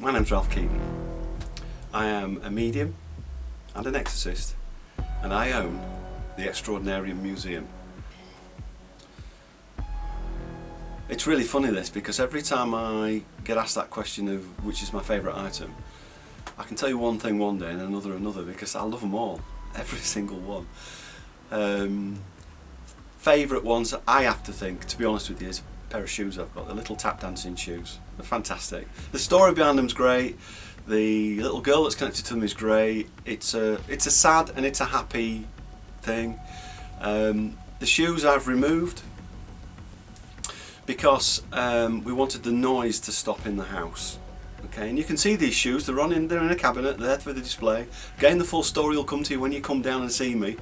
My name's Keeton. I am a medium and an exorcist, and I own the Extraordinarium Museum. It's really funny this, because every time I get asked that question of which is my favourite item, I can tell you one thing one day and another, because I love them all, every single one. Favourite ones, I have to think, to be honest with you, is a pair of shoes I've got, the little tap dancing shoes. They're fantastic. The story behind them's great. The little girl that's connected to them is great. It's a sad and it's a happy thing. The shoes I've removed because we wanted the noise to stop in the house. Okay, and you can see these shoes, they're in a cabinet, they're there for the display. Again, the full story will come to you when you come down and see me.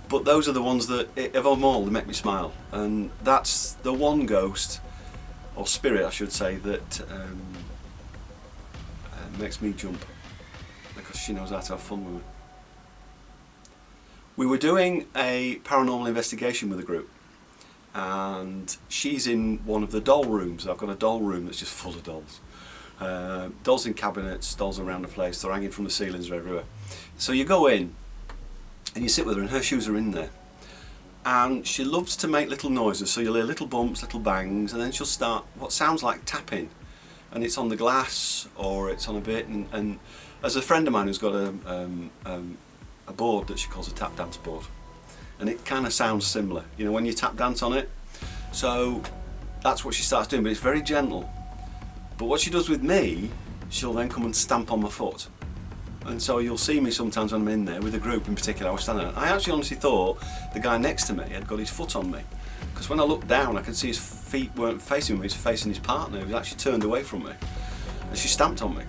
But those are the ones that, of them all, they make me smile. And that's the one ghost, or spirit I should say, that makes me jump, because she knows how to have fun with me. We were doing a paranormal investigation with a group, and she's in one of the doll rooms. I've got a doll room that's just full of dolls. Dolls in cabinets, dolls around the place, they're hanging from the ceilings, they're everywhere. So you go in and you sit with her, and her shoes are in there, and she loves to make little noises, so you'll hear little bumps, little bangs, and then she'll start what sounds like tapping, and it's on the glass or it's on a bit, and there's a friend of mine who's got a board that she calls a tap dance board, and it kind of sounds similar, you know, when you tap dance on it. So that's what she starts doing, but it's very gentle. But what she does with me, she'll then come and stamp on my foot. And so you'll see me sometimes when I'm in there with a group in particular. I was standing there. I actually honestly thought the guy next to me had got his foot on me, because when I looked down I could see his feet weren't facing me, he was facing his partner, who was actually turned away from me, and she stamped on me.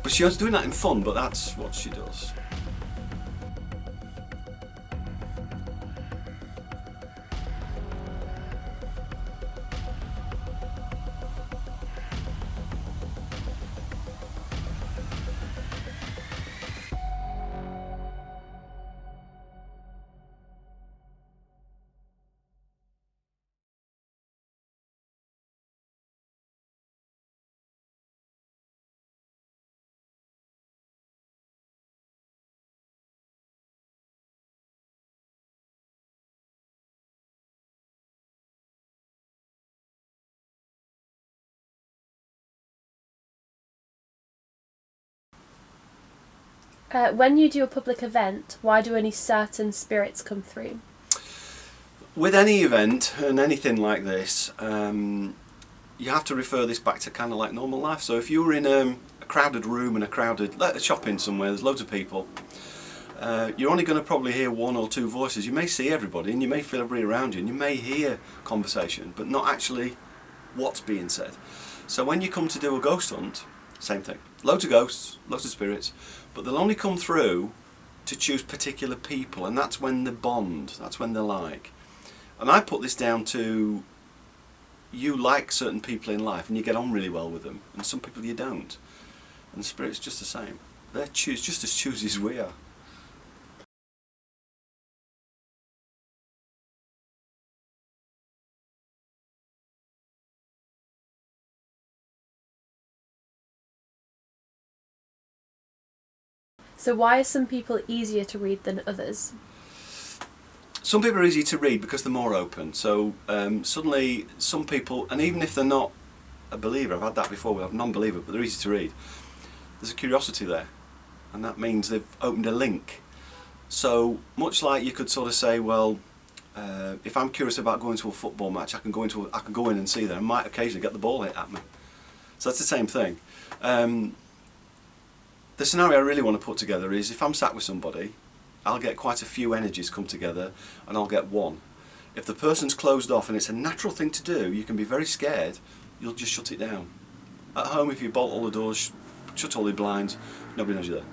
But she was doing that in fun, but that's what she does. When you do a public event, why do only certain spirits come through? With any event and anything like this, you have to refer this back to kind of like normal life. So if you were in a crowded room and a shopping somewhere, there's loads of people, you're only going to probably hear one or two voices. You may see everybody and you may feel everybody around you, and you may hear conversation, but not actually what's being said. So when you come to do a ghost hunt, same thing. Loads of ghosts, loads of spirits, but they'll only come through to choose particular people, and that's when they bond, that's when they're like. And I put this down to, you like certain people in life and you get on really well with them, and some people you don't. And the spirit's just the same. They're just as choosy as we are. So why are some people easier to read than others? Some people are easy to read because they're more open. So suddenly some people, and even if they're not a believer, I've had that before with a non-believer, but they're easy to read, there's a curiosity there, and that means they've opened a link. So much like you could sort of say, well, if I'm curious about going to a football match, I can go in and see them. I might occasionally get the ball hit at me. So that's the same thing. The scenario I really want to put together is, if I'm sat with somebody, I'll get quite a few energies come together and I'll get one. If the person's closed off and it's a natural thing to do, you can be very scared, you'll just shut it down. At home, if you bolt all the doors, shut all the blinds, nobody knows you're there.